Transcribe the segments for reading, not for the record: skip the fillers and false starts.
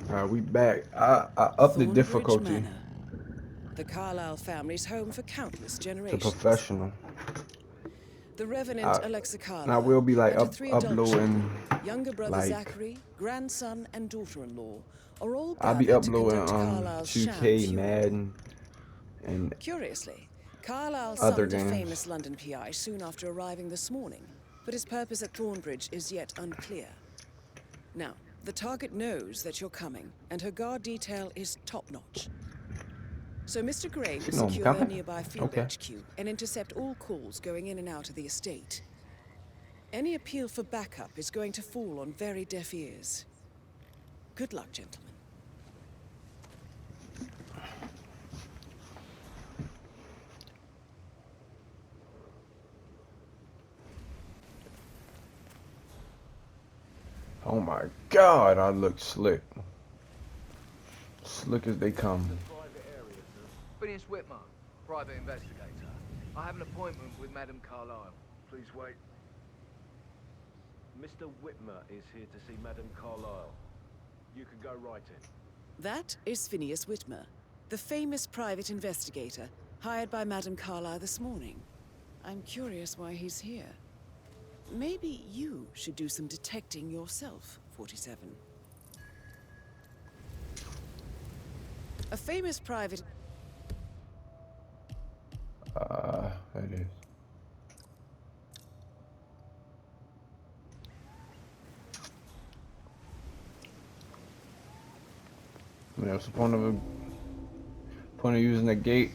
We back. I upped the Thornbridge difficulty Manor, the Carlisle family's home for countless to generations. professional. The Reverend I Alexa and I will Carlisle be like and her three adult uploading children, younger brother like Zachary, grandson, and daughter-in-law, are all I'll be gathered to uploading conduct Carlisle's sham 2K, funeral. Madden, and Curiously, Carlisle other summoned a games. famous London PI soon after arriving this morning, but his purpose at Thornbridge is yet unclear. Now, the target knows that you're coming, and her guard detail is top-notch. So Mr. Gray will She know I'm secure their coming. nearby field Okay. HQ and intercept all calls going in and out of the estate. Any appeal for backup is going to fall on very deaf ears. Good luck, gentlemen. Oh my God, I look slick. Slick as they come. Private area, sir. Phineas Whitmer, private investigator. I have an appointment with Madame Carlyle. Please wait. Mr. Whitmer is here to see Madame Carlyle. You can go right in. That is Phineas Whitmer, the famous private investigator hired by Madame Carlyle this morning. I'm curious why he's here. Maybe you should do some detecting yourself, 47. A famous private... That is. I mean, what's the point of using the gate?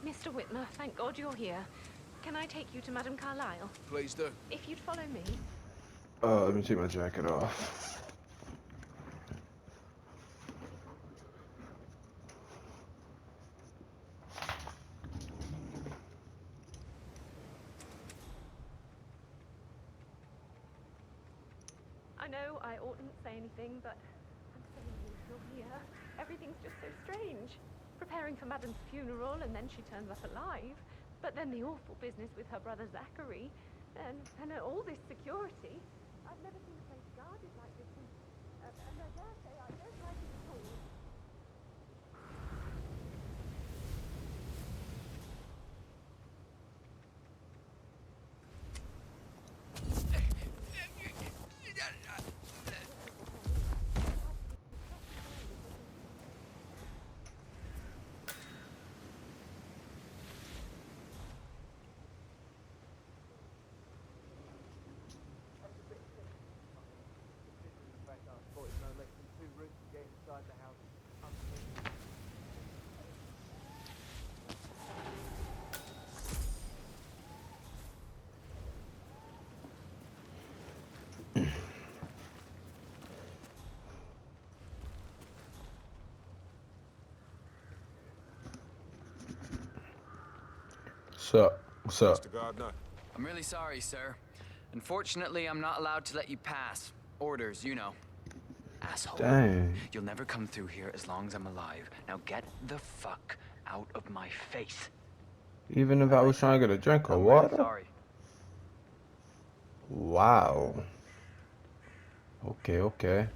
Mr. Whitmer, thank God you're here. Can I take you to Madame Carlyle? Please do. If you'd follow me. Let me take my jacket off. I know I oughtn't say anything, but I'm so relieved you're here. Everything's just so strange. Preparing for Madame's funeral, and then she turns up alive. But then the awful business with her brother Zachary, and all this security. I've never seen a place guarded like this, and I dare say I don't like it at all. What's up? What's up? Mr. Gardner. I'm really sorry, sir. Unfortunately, I'm not allowed to let you pass. Orders, you know. Asshole. Dang. You'll never come through here as long as I'm alive. Now get the fuck out of my face. Even if I was trying to get a drink of I'm really water? sorry. Wow. Okay, okay.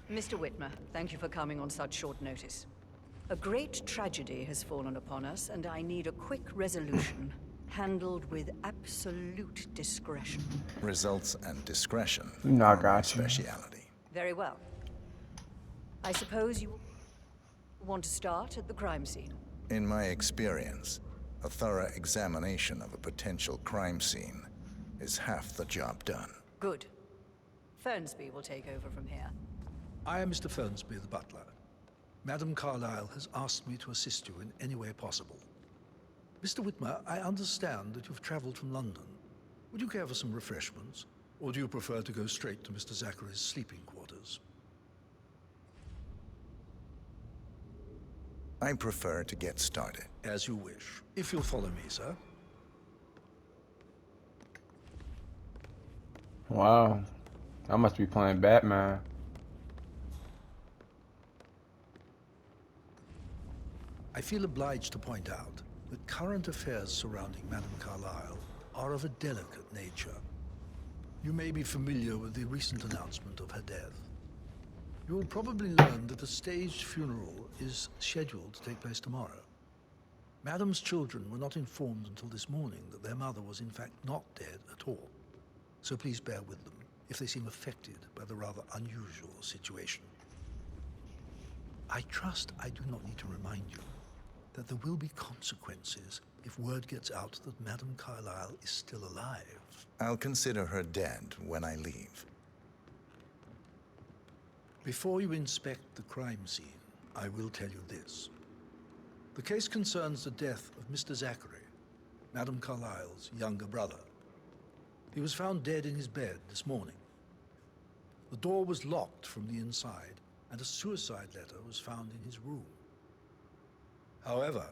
Mr. Whitmer, thank you for coming on such short notice. A great tragedy has fallen upon us, and I need a quick resolution, handled with absolute discretion. Results and discretion You know I are my got you. speciality. Very well. I suppose you want to start at the crime scene. In my experience, a thorough examination of a potential crime scene is half the job done. Good. Fernsby will take over from here. I am Mr. Fernsby, the butler. Madam Carlyle has asked me to assist you in any way possible. Mr. Whitmer, I understand that you've traveled from London. Would you care for some refreshments, or do you prefer to go straight to Mr. Zachary's sleeping quarters? I prefer to get started. As you wish. If you'll follow me, sir. Wow. I must be playing Batman. I feel obliged to point out that current affairs surrounding Madame Carlyle are of a delicate nature. You may be familiar with the recent announcement of her death. You will probably learn that a staged funeral is scheduled to take place tomorrow. Madame's children were not informed until this morning that their mother was in fact not dead at all. So please bear with them if they seem affected by the rather unusual situation. I trust I do not need to remind you that there will be consequences if word gets out that Madame Carlyle is still alive. I'll consider her dead when I leave. Before you inspect the crime scene, I will tell you this. The case concerns the death of Mr. Zachary, Madame Carlyle's younger brother. He was found dead in his bed this morning. The door was locked from the inside, and a suicide letter was found in his room. However,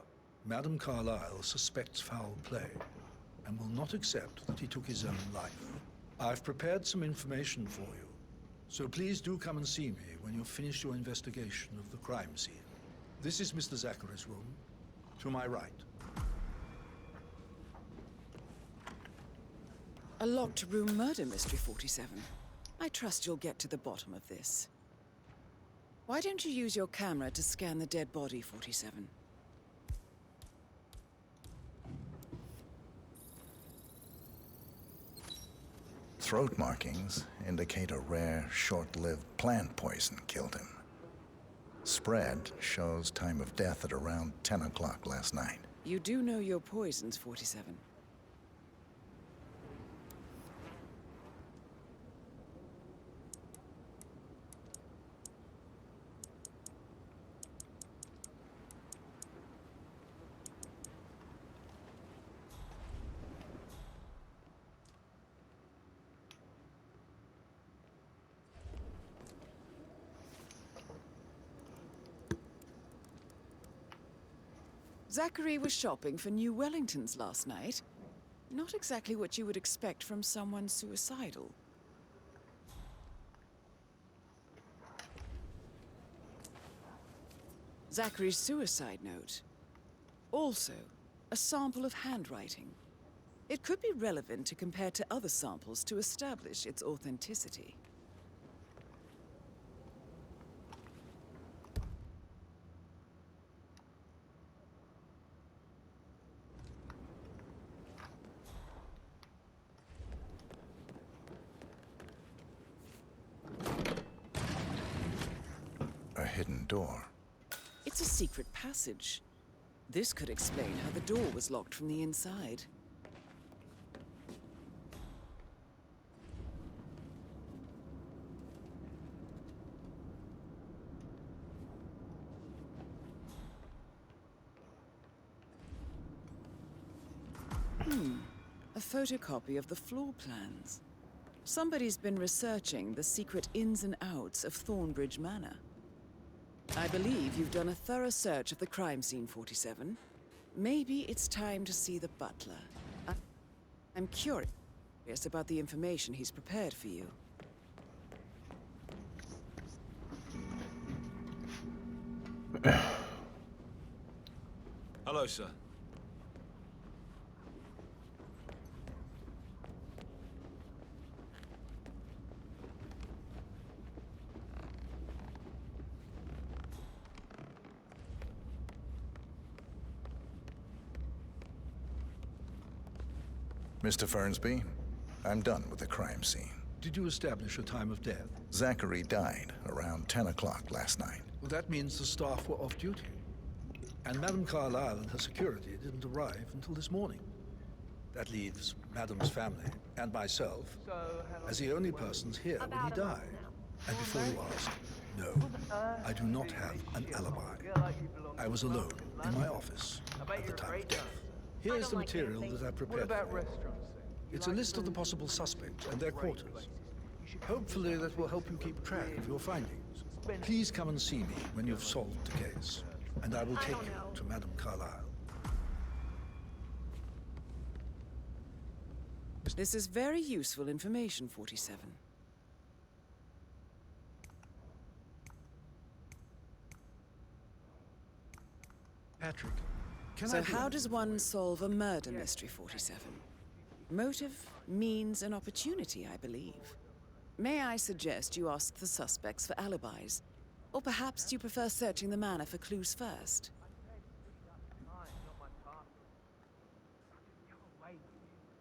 Madame Carlyle suspects foul play and will not accept that he took his own life. I've prepared some information for you, so please do come and see me when you've finished your investigation of the crime scene. This is Mr. Zachary's room, to my right. A locked room murder mystery, 47. I trust you'll get to the bottom of this. Why don't you use your camera to scan the dead body, 47? Throat markings indicate a rare, short-lived plant poison killed him. Spread shows time of death at around 10 o'clock last night. You do know your poisons, 47. Zachary was shopping for new Wellingtons last night. Not exactly what you would expect from someone suicidal. Zachary's suicide note. Also, a sample of handwriting. It could be relevant to compare to other samples to establish its authenticity. A hidden door. It's a secret passage. This could explain how the door was locked from the inside. A photocopy of the floor plans. Somebody's been researching the secret ins and outs of Thornbridge Manor. I believe you've done a thorough search of the crime scene, 47. Maybe it's time to see the butler. I'm curious about the information he's prepared for you. Hello, sir. Mr. Fernsby, I'm done with the crime scene. Did you establish a time of death? Zachary died around 10 o'clock last night. Well, that means the staff were off duty. And Madame Carlyle and her security didn't arrive until this morning. That leaves Madame's family and myself as the only persons here when he died. And before you ask, no, I do not have an alibi. I was alone in my office at the time of death. Here is the material that I What prepared about for you. restaurants? It's a list of the possible suspects and their quarters. Hopefully that will help you keep track of your findings. Please come and see me when you've solved the case, and I will take you to Madame Carlyle. This is very useful information, 47. Patrick, can I So do how anything does for one you? solve a murder mystery, 47? Motive, means, and opportunity, I believe. May I suggest you ask the suspects for alibis? Or perhaps do you prefer searching the manor for clues first?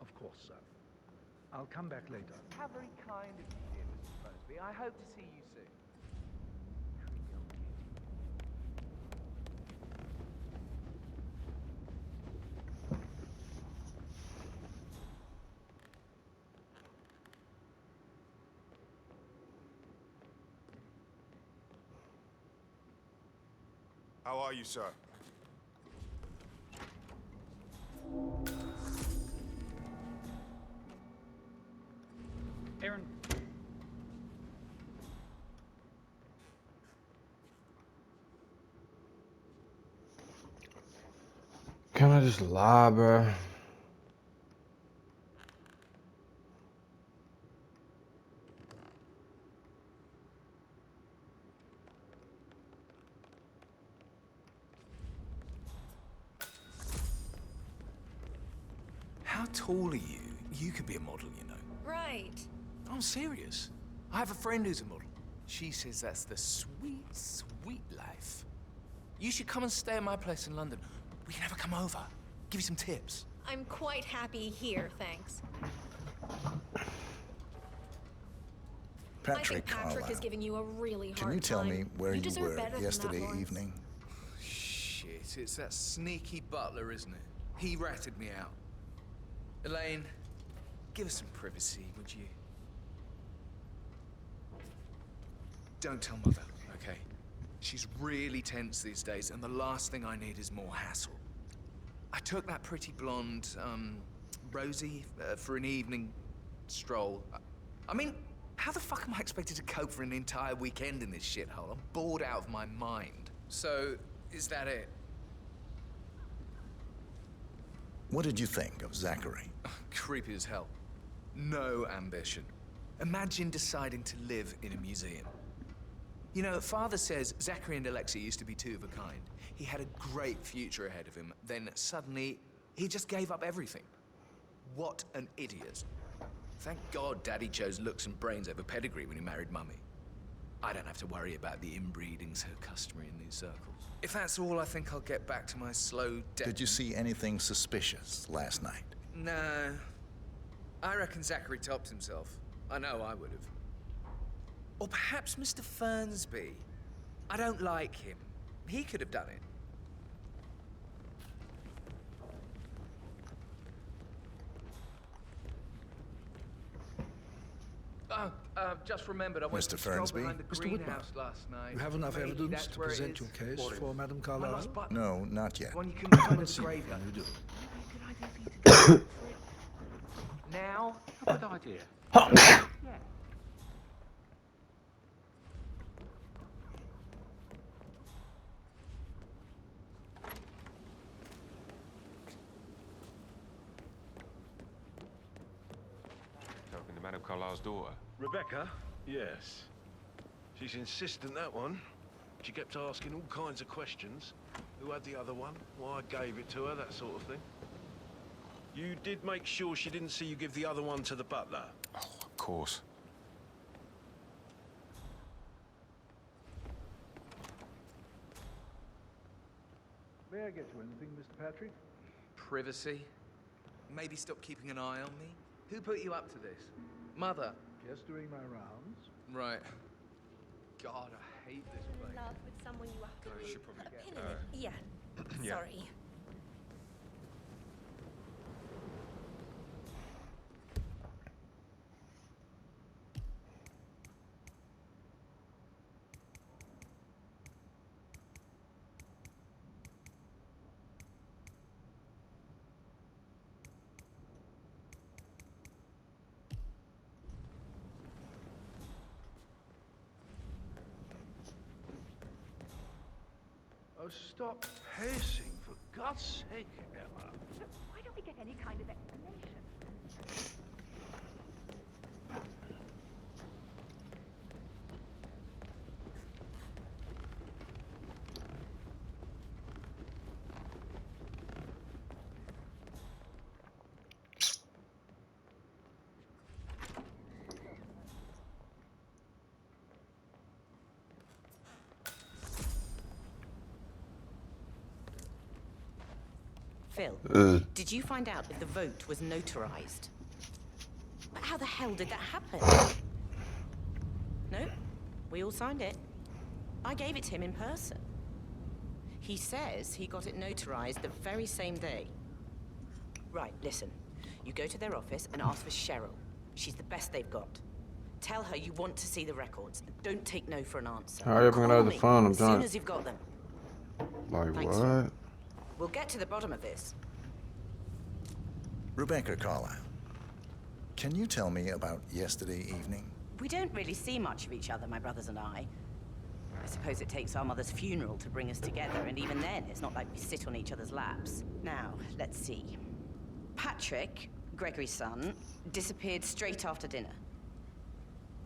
Of course, sir. I'll come back later. How very kind of you, dear Mr. Fernsby. I hope to see you soon. How are you, sir? Aaron. Can I just lie, bro? How tall are you? You could be a model, you know. Right. I'm serious. I have a friend who's a model. She says that's the sweet, sweet life. You should come and stay at my place in London. We can have her come over. Give you some tips. I'm quite happy here, thanks. Patrick I think Patrick Carlyle. is giving you a really hard time. Can you tell me where you deserve were better than that, yesterday Lawrence. evening? Shit, it's that sneaky butler, isn't it? He ratted me out. Elaine, give us some privacy, would you? Don't tell Mother, okay? She's really tense these days, and the last thing I need is more hassle. I took that pretty blonde, Rosie, for an evening stroll. I mean, how the fuck am I expected to cope for an entire weekend in this shithole? I'm bored out of my mind. So, is that it? What did you think of Zachary? Creepy as hell. No ambition. Imagine deciding to live in a museum. You know, Father says Zachary and Alexei used to be two of a kind. He had a great future ahead of him. Then suddenly, he just gave up everything. What an idiot. Thank God Daddy chose looks and brains over pedigree when he married Mummy. I don't have to worry about the inbreeding so customary in these circles. If that's all, I think I'll get back to my slow death. Did you see anything suspicious last night? No. I reckon Zachary topped himself. I know I would have. Or perhaps Mr. Fernsby. I don't like him. He could have done it. Just remembered I went Mr. to stroll Fernsby? behind the Mr. Whitmer, greenhouse last night. You have enough Maybe evidence that's to where it present your is. case for Madame My Carlyle? lost button. No, not yet. One you couldn't find in the Let's see graveyard. when you do. Good idea for you to go for it. Now? Good idea. Yeah. Talking to Madame Carlyle's daughter. Rebecca? Yes. She's insistent, that one. She kept asking all kinds of questions. Who had the other one? Why I gave it to her, that sort of thing. You did make sure she didn't see you give the other one to the butler? Oh, of course. May I get you anything, Mr. Patrick? Privacy? Maybe stop keeping an eye on me? Who put you up to this? Mother? Just doing my rounds. Right. God, I hate this In place. love with someone you have to I really should probably put a get, pin in it. Yeah. Yeah. Sorry. Oh, stop pacing, for God's sake, Emma. Look, why don't we get any kind of explanation? Phil, did you find out if the vote was notarized? But how the hell did that happen? No, we all signed it. I gave it to him in person. He says he got it notarized the very same day. Right, listen. You go to their office and ask for Cheryl. She's the best they've got. Tell her you want to see the records. Don't take no for an answer. Hurry up and get out of the phone, I'm as soon done. as you've got them. Like Thanks, what? Phil. We'll get to the bottom of this. Rebecca Carlyle, can you tell me about yesterday evening? We don't really see much of each other, my brothers and I. I suppose it takes our mother's funeral to bring us together, and even then, it's not like we sit on each other's laps. Now, let's see. Patrick, Gregory's son, disappeared straight after dinner.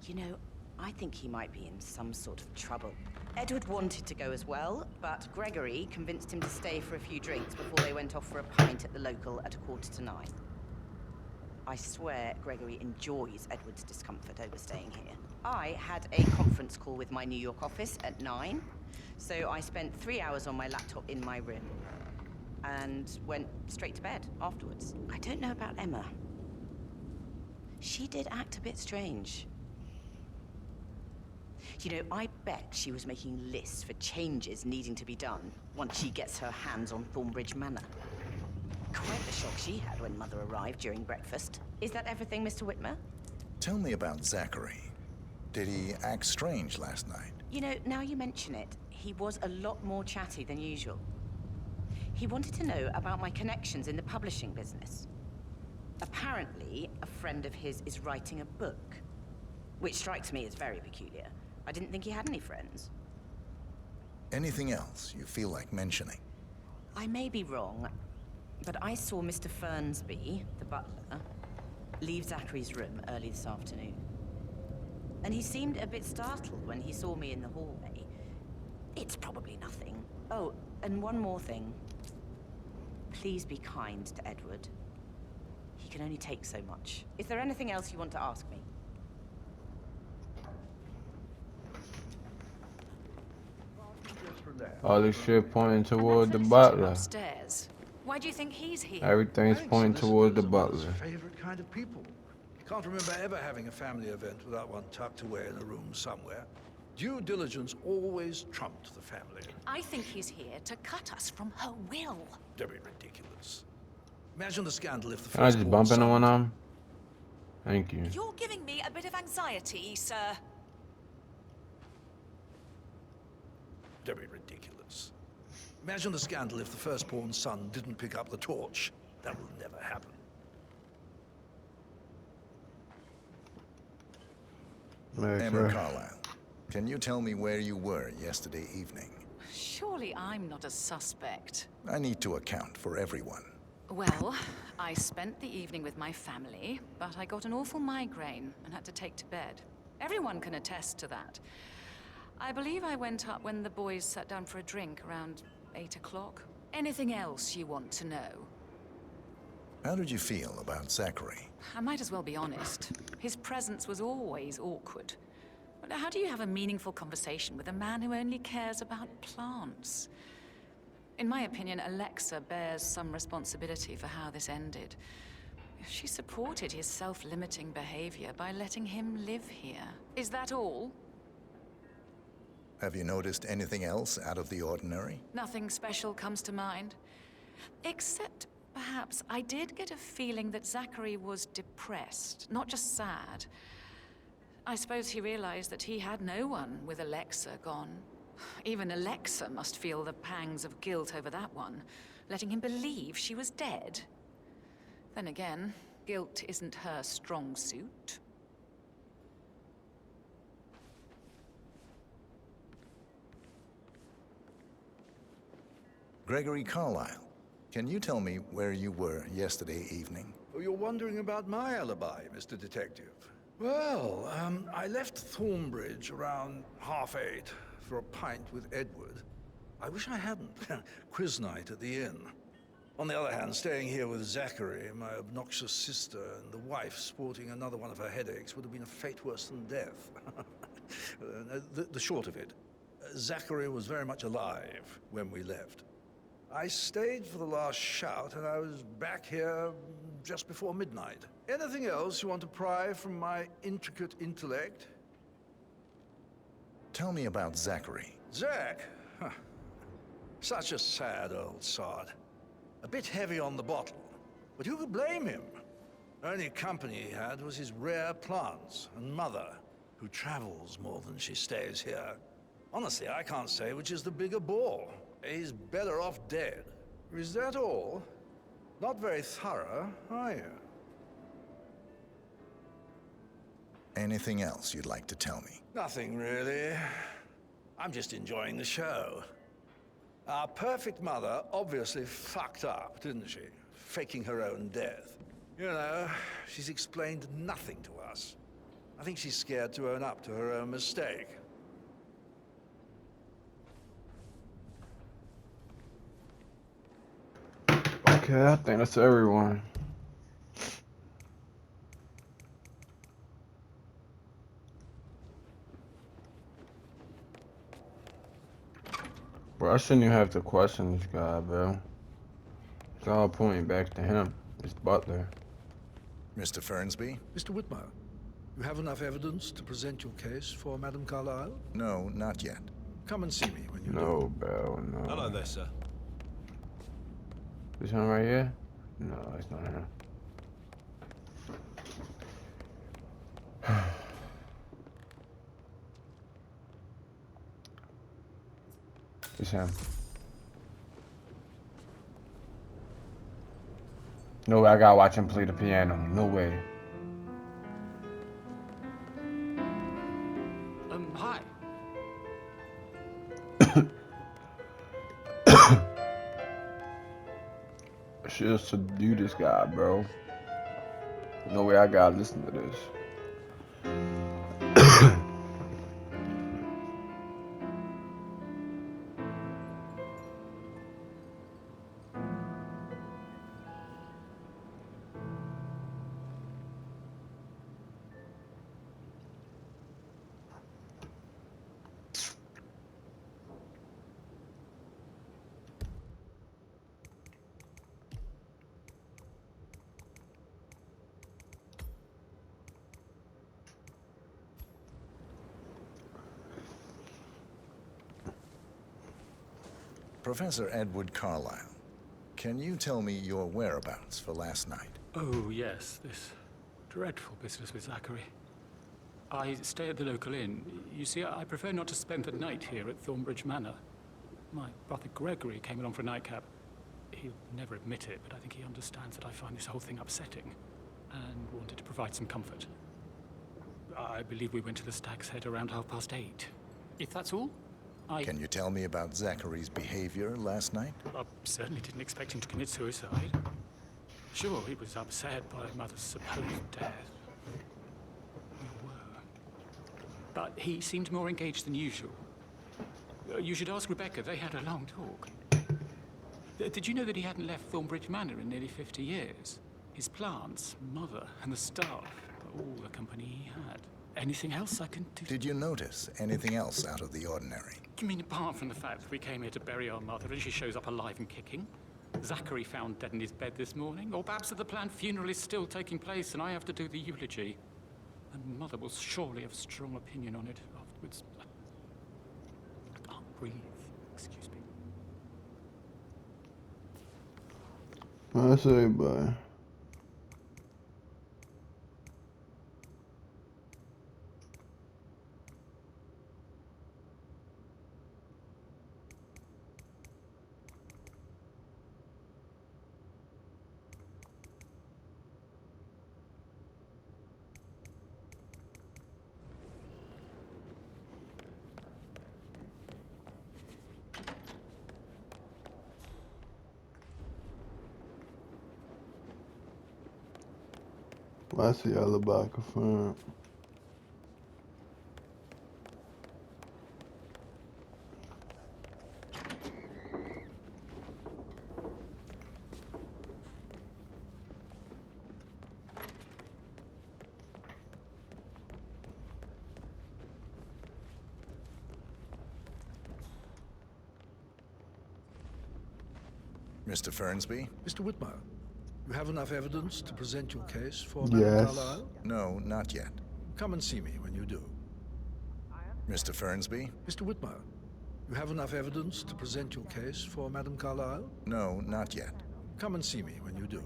You know, I think he might be in some sort of trouble. Edward wanted to go as well, but Gregory convinced him to stay for a few drinks before they went off for a pint at the local at 9:15. I swear Gregory enjoys Edward's discomfort over staying here. I had a conference call with my New York office at 9, so I spent 3 hours on my laptop in my room and went straight to bed afterwards. I don't know about Emma. She did act a bit strange. You know, I bet she was making lists for changes needing to be done once she gets her hands on Thornbridge Manor. Quite the shock she had when Mother arrived during breakfast. Is that everything, Mr. Whitmer? Tell me about Zachary. Did he act strange last night? You know, now you mention it, he was a lot more chatty than usual. He wanted to know about my connections in the publishing business. Apparently, a friend of his is writing a book, which strikes me as very peculiar. I didn't think he had any friends. Anything else you feel like mentioning? I may be wrong, but I saw Mr. Fernsby, the butler, leave Zachary's room early this afternoon. And he seemed a bit startled when he saw me in the hallway. It's probably nothing. Oh, and one more thing. Please be kind to Edward. He can only take so much. Is there anything else you want to ask me? All this shit pointing toward the butler. Upstairs. Why do you think he's here? Everything's pointing toward the butler. Favorite kind of people. Can't remember ever having a family event without one tucked away in a room somewhere. Due diligence always trumped the family. I think he's here to cut us from her will. Very ridiculous. Imagine the scandal if the Can I just firstborn bump into son- one arm? Thank you. You're giving me a bit of anxiety, sir. Very ridiculous. Imagine the scandal if the firstborn son didn't pick up the torch. That will never happen. Emma Carlyle, can you tell me where you were yesterday evening? Surely I'm not a suspect. I need to account for everyone. Well, I spent the evening with my family, but I got an awful migraine and had to take to bed. Everyone can attest to that. I believe I went up when the boys sat down for a drink around 8 o'clock. Anything else you want to know? How did you feel about Zachary? I might as well be honest. His presence was always awkward. But how do you have a meaningful conversation with a man who only cares about plants? In my opinion, Alexa bears some responsibility for how this ended. She supported his self-limiting behavior by letting him live here. Is that all? Have you noticed anything else out of the ordinary? Nothing special comes to mind. Except, perhaps, I did get a feeling that Zachary was depressed, not just sad. I suppose he realized that he had no one with Alexa gone. Even Alexa must feel the pangs of guilt over that one, letting him believe she was dead. Then again, guilt isn't her strong suit. Gregory Carlyle, can you tell me where you were yesterday evening? Oh, you're wondering about my alibi, Mr. Detective. Well, I left Thornbridge around 8:30 for a pint with Edward. I wish I hadn't. Quiz night at the inn. On the other hand, staying here with Zachary, my obnoxious sister, and the wife sporting another one of her headaches would have been a fate worse than death. The short of it, Zachary was very much alive when we left. I stayed for the last shout, and I was back here just before midnight. Anything else you want to pry from my intricate intellect? Tell me about Zachary. Zach? Huh. Such a sad old sod. A bit heavy on the bottle, but who could blame him? Only company he had was his rare plants and mother, who travels more than she stays here. Honestly, I can't say which is the bigger bore. He's better off dead. Is that all? Not very thorough, are you? Anything else you'd like to tell me? Nothing really. I'm just enjoying the show. Our perfect mother obviously fucked up, didn't she? Faking her own death. You know, she's explained nothing to us. I think she's scared to own up to her own mistake. Okay, I think that's everyone. Bro, I shouldn't even have to question this guy, bro. It's all pointing back to him, his butler. Mr. Fernsby? Mr. Whitmer, you have enough evidence to present your case for Madame Carlyle? No, not yet. Come and see me when you do. No, bro, no. Hello there, sir. This one right here? No, it's not him. It's him. No way, I gotta watch him play the piano. No way. Hi. I should subdue this guy, bro. No way, I gotta listen to this. Professor Edward Carlyle, can you tell me your whereabouts for last night? Oh, yes, this dreadful business with Zachary. I stay at the local inn. You see, I prefer not to spend the night here at Thornbridge Manor. My brother Gregory came along for a nightcap. He'll never admit it, but I think he understands that I find this whole thing upsetting and wanted to provide some comfort. I believe we went to the Stag's Head around 8:30. If that's all, Can you tell me about Zachary's behavior last night? I certainly didn't expect him to commit suicide. Sure, he was upset by Mother's supposed death. We were. But he seemed more engaged than usual. You should ask Rebecca. They had a long talk. Did you know that he hadn't left Thornbridge Manor in nearly 50 years? His plants, Mother, and the staff were all the company he had. Anything else I can do? Did you notice anything else out of the ordinary? You mean apart from the fact that we came here to bury our mother and she shows up alive and kicking? Zachary found dead in his bed this morning, or perhaps that the planned funeral is still taking place and I have to do the eulogy. And Mother will surely have a strong opinion on it afterwards. I can't breathe. Excuse me. I say bye. I see alibi confirmed. Mr. Fernsby? Mr. Whitmer, you have enough evidence to present your case for Madame Yes. Carlyle? No, not yet. Come and see me when you do. Mr. Fernsby? Mr. Whitmer, you have enough evidence to present your case for Madame Carlyle? No, not yet. Come and see me when you do.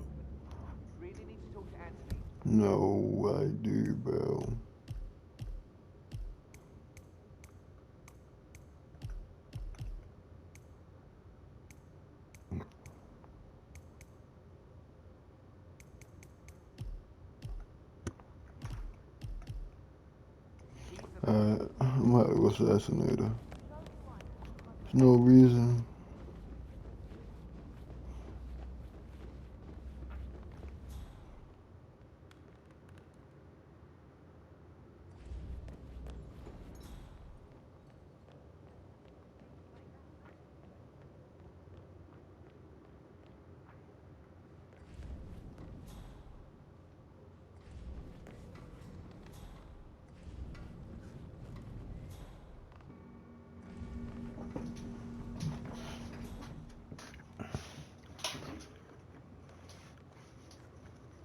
Really need to talk to Anthony. No, I do, bro. I'm about to go assassinate her. There's no reason.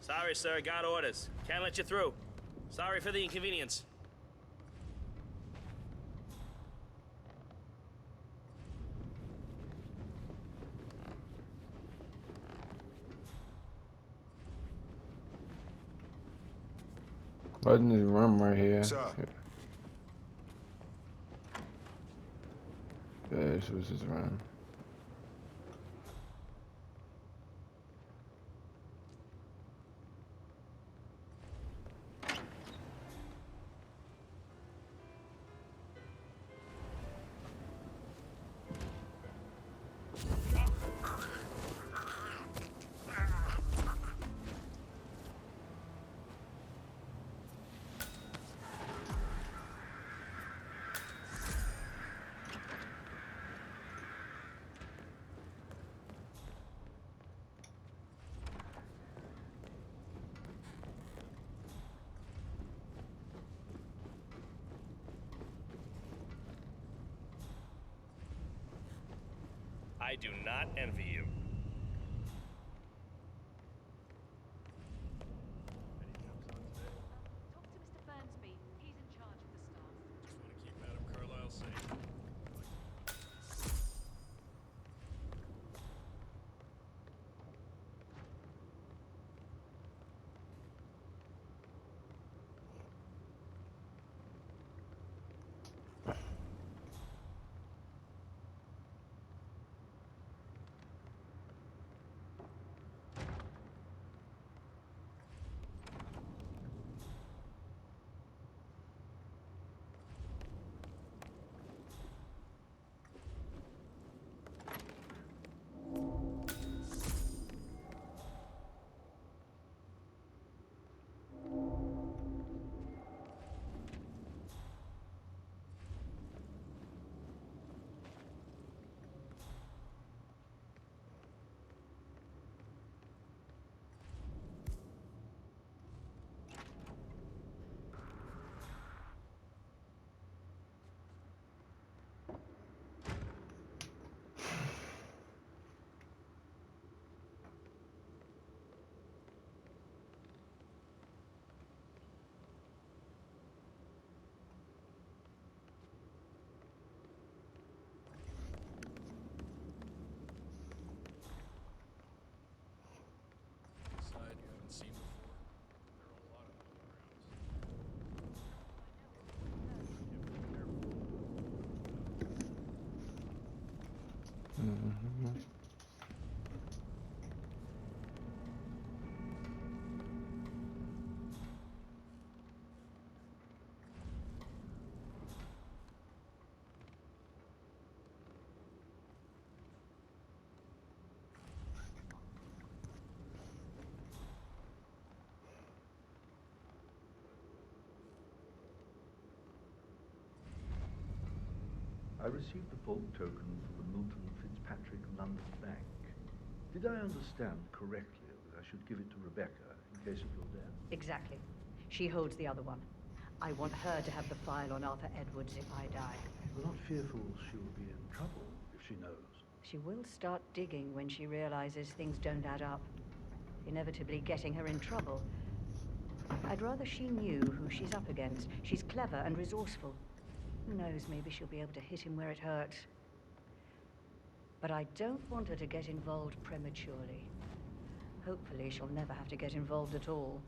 Sorry, sir. Got orders. Can't let you through. Sorry for the inconvenience. Button is room right here. Sir. Yeah, this was his room. I do not envy you. Talk to Mr. Fernsby. He's in charge of the staff. Just want to keep Madame Carlyle safe. I received the vault token from the Milton Fitzpatrick London Bank. Did I understand correctly that I should give it to Rebecca in case of your death? Exactly. She holds the other one. I want her to have the file on Arthur Edwards if I die. You're not fearful she will be in trouble if she knows? She will start digging when she realizes things don't add up, inevitably getting her in trouble. I'd rather she knew who she's up against. She's clever and resourceful. Who knows, maybe she'll be able to hit him where it hurts. But I don't want her to get involved prematurely. Hopefully she'll never have to get involved at all.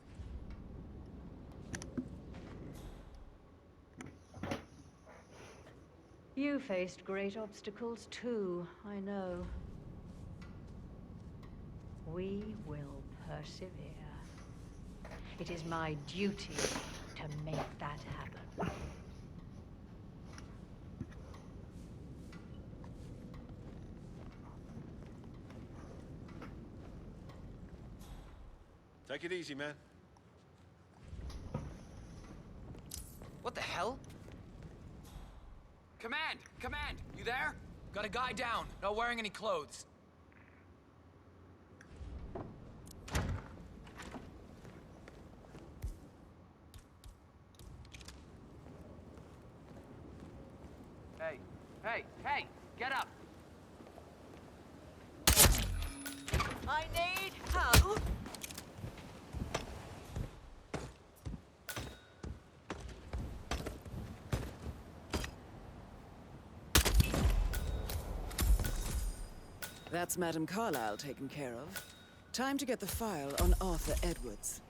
You faced great obstacles too, I know. We will persevere. It is my duty to make that happen. Take it easy, man. What the hell? Command! Command! You there? Got a guy down, not wearing any clothes. Hey, hey, hey! Get up! I need help! That's Madame Carlyle taken care of. Time to get the file on Arthur Edwards.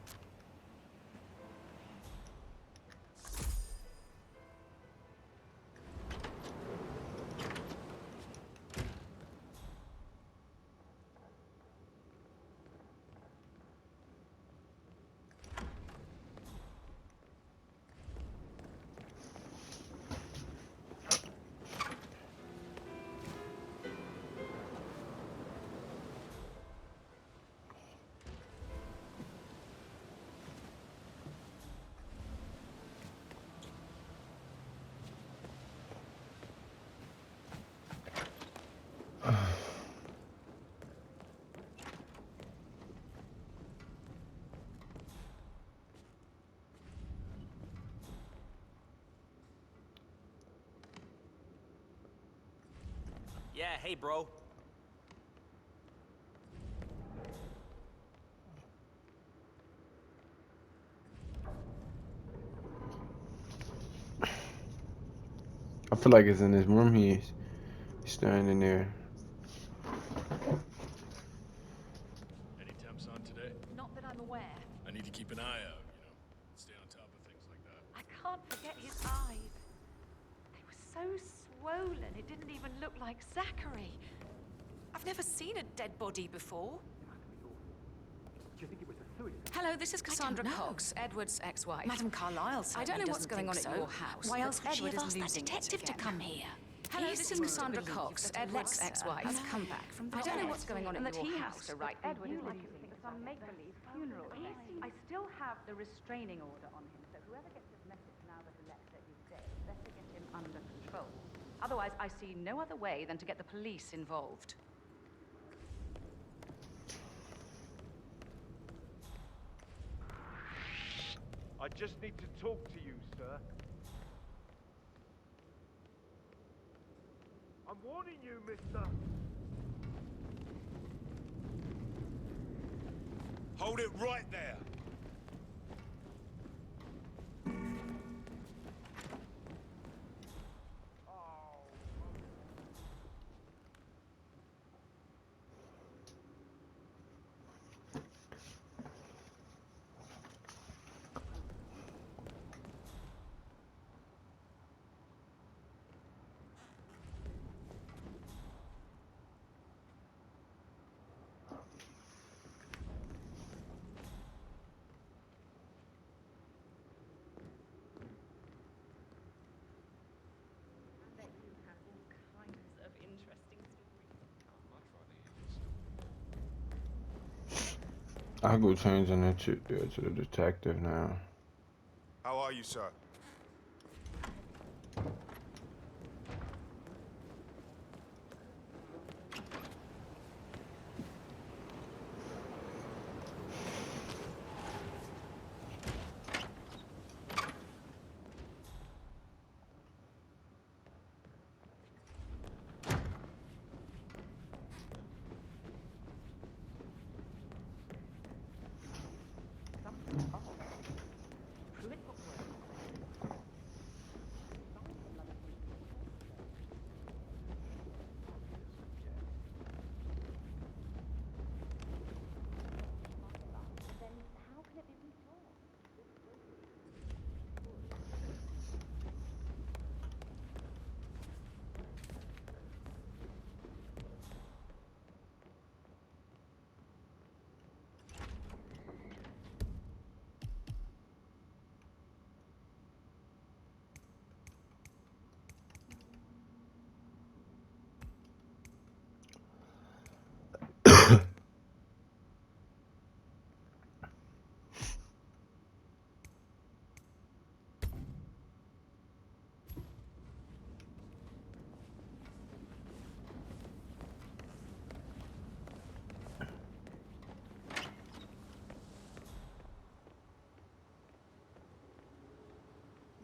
Yeah, hey, bro. I feel like it's in this room he's standing there. Any temps on today? Not that I'm aware. I need to keep an eye out, you know. Stay on top of things like that. I can't forget his eyes. They were so swollen, it didn't even look like Zachary. I've never seen a dead body before. Do you think it was a suicide? Hello, this is Cassandra Cox, Edward's ex-wife. Madame Carlyle I don't know what's going on at your house. Why else would Edward she have is asked that losing detective it to again. come here? Hello, this is Cassandra Cox, Edward's ex-wife. Has come back from the I don't know dead. what's going on And at that your he house. has to write Edward is the using some make-believe funeral. I still have the restraining order on him, so whoever gets this message now that Alexa is dead, better get him under control. Otherwise, I see no other way than to get the police involved. I just need to talk to you, sir. I'm warning you, mister. Hold it right there. I go changing that shit there to the detective now. How are you, sir?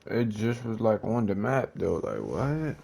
It just was like on the map though. Like what?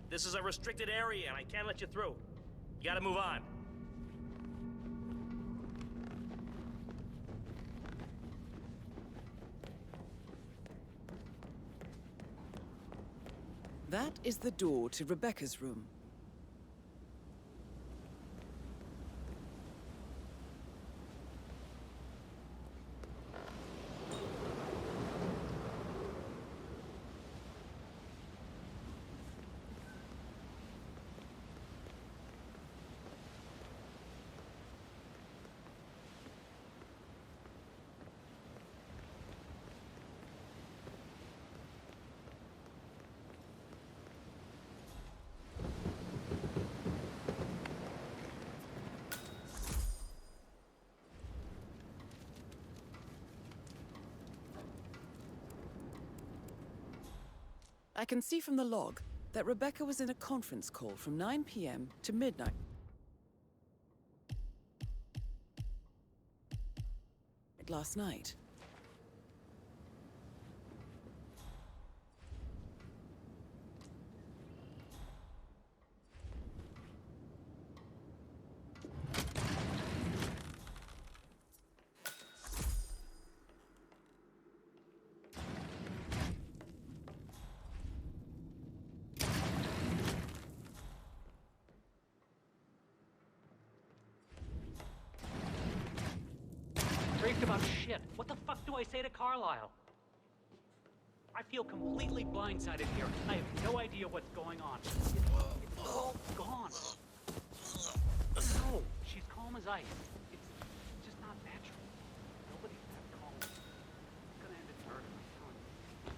This is a restricted area, and I can't let you through. You gotta move on. That is the door to Rebecca's room. I can see from the log that Rebecca was in a conference call from 9 p.m. to midnight last night. Raved about shit. What the fuck do I say to Carlisle? I feel completely blindsided here. I have no idea what's going on. It's all gone. No, she's calm as ice. It's just not natural. Nobody's that calm. It's gonna end in murder, I'm telling you.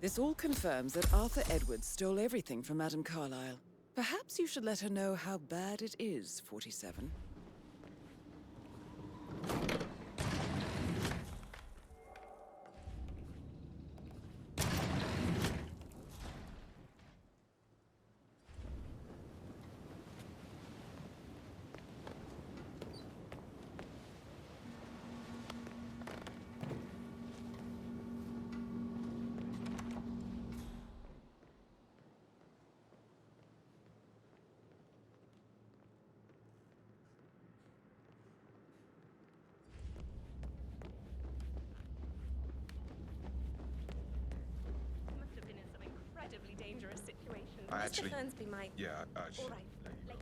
This all confirms that Arthur Edwards stole everything from Madame Carlisle. Perhaps you should let her know how bad it is, 47. Must have been in some incredibly dangerous situation. I Mr. actually- Fernsby might... Yeah, I just... All right, later.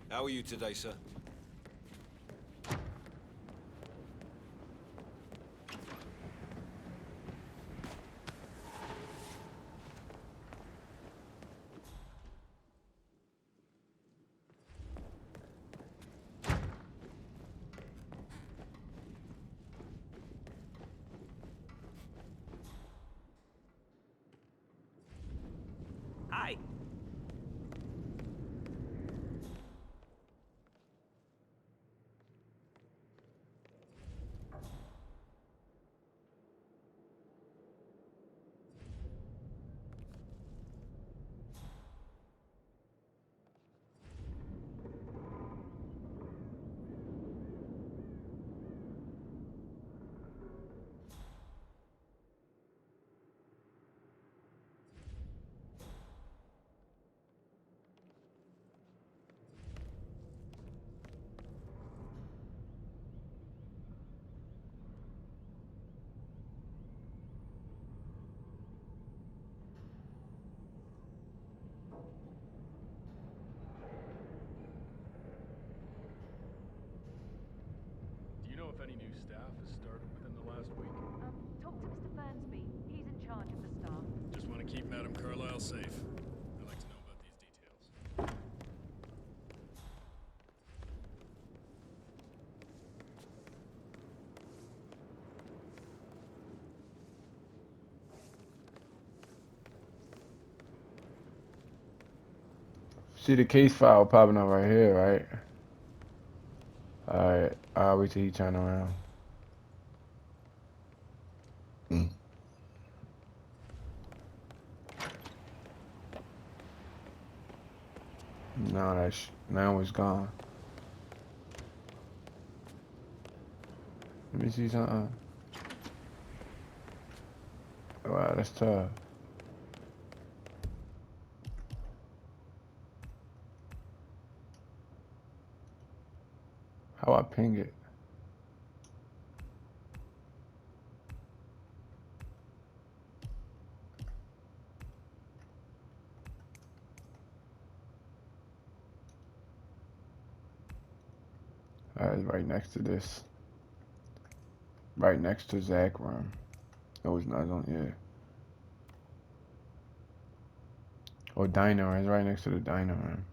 How are you today, sir? if any new staff has started within the last week? Talk to Mr. Fernsby. He's in charge of the staff. Just want to keep Madame Carlyle safe. I'd like to know about these details. See the case file popping up right here, right? Alright, I'll wait till he turn around. Now it's gone. Let me see something. Wow, that's tough. How I ping it? It's right next to this. Right next to Zach room. No, it's not. It's on, yeah. Or diner. It's right next to the diner room.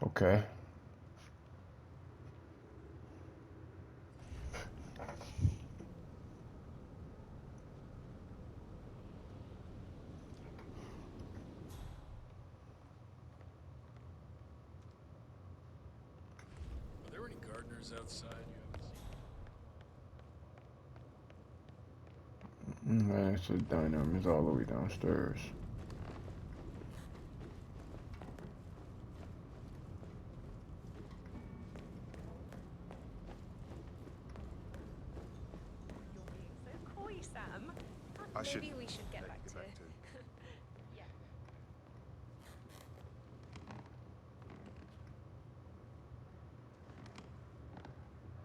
Okay. Are there any gardeners outside you haven't seen? Right next to the diner room. It's all the way downstairs. So coy, Sam. Maybe we should get back to... Yeah.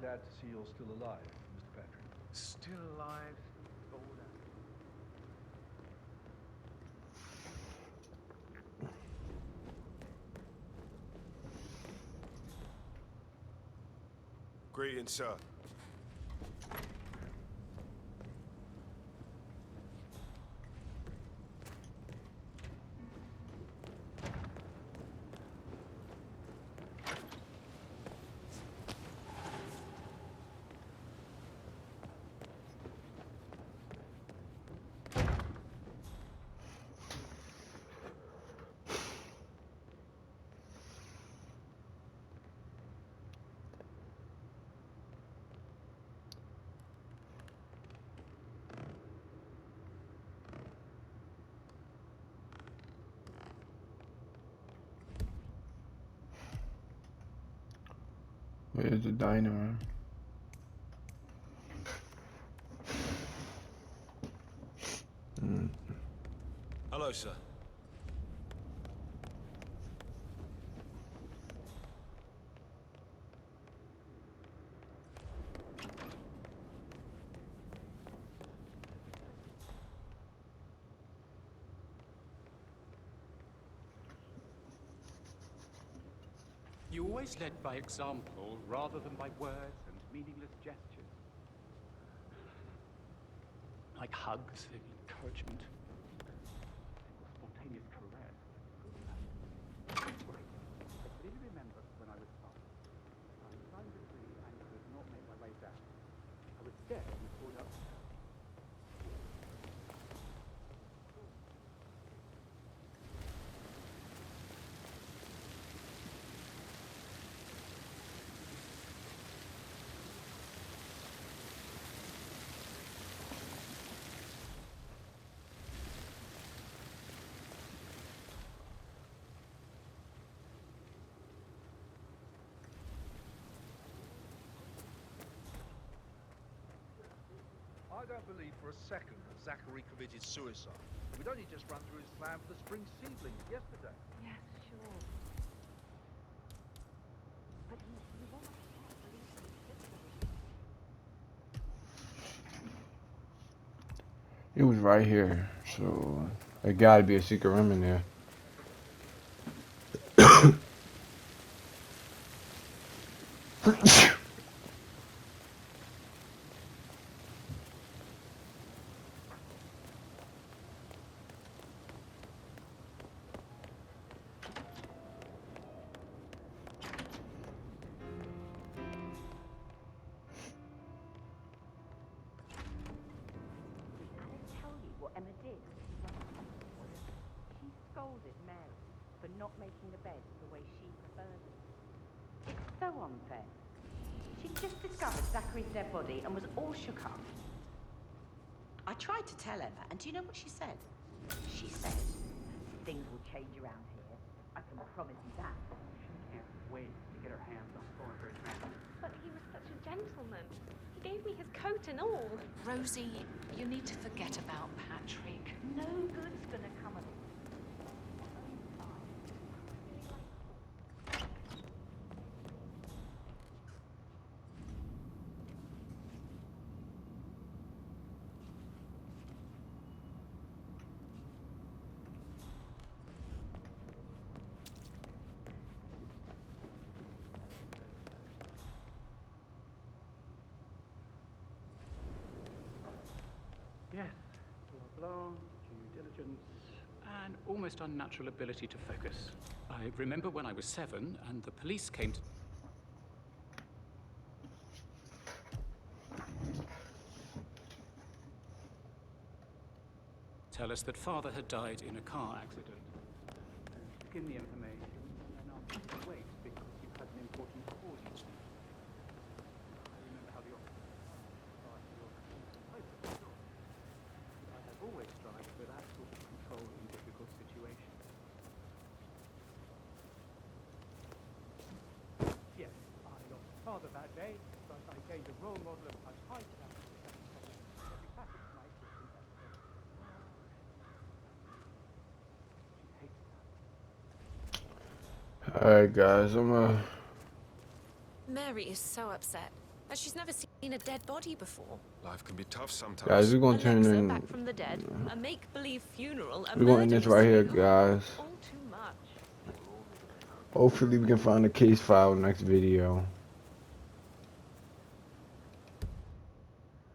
Glad to see you're still alive, Mr. Patrick. Still alive? All that. Greetings, sir. Where's the diner room? Hello, sir. You always led by example rather than by words and meaningless gestures. Like hugs, encouragement, or spontaneous caress. I clearly remember when I was five. I climbed a tree and could not make my way down. I was scared and called up. I don't believe for a second that Zachary committed suicide. We'd only just run through his plan for the spring seedlings yesterday. Yes, sure. But you won't believe me. It was right here, so there gotta be a secret room in there. Tell you what Emma did. She scolded Mary for not making the bed the way she preferred it. It's so unfair. She just discovered Zachary's dead body and was all shook up. I tried to tell Emma, and do you know what she said? She said, things will change around here. I can promise you that. She can't wait to get her hands on Thornbury's man. But he was such a gentleman. He gave me his coat and all. Rosie, you need to forget about Patrick. No good's gonna come of it. Yes, blah blah, due diligence, and almost unnatural ability to focus. I remember when I was 7 and the police came to... tell us that father had died in a car accident. Give me information, and I'll have to wait because you had an important call you to make. I remember how the officer I have always strived for that sort of control in difficult situations. Yes, I lost father that day, but I gained a role model of such high standards that every facet of my existence as a person. She hates Alright guys, Mary is so upset. But she's never seen a dead body before. Life can be tough sometimes. guys, we're gonna turn Alexa in. back from the dead, a make-believe funeral, a We're gonna end this right here, guys. all too much. Hopefully, we can find the case file next video.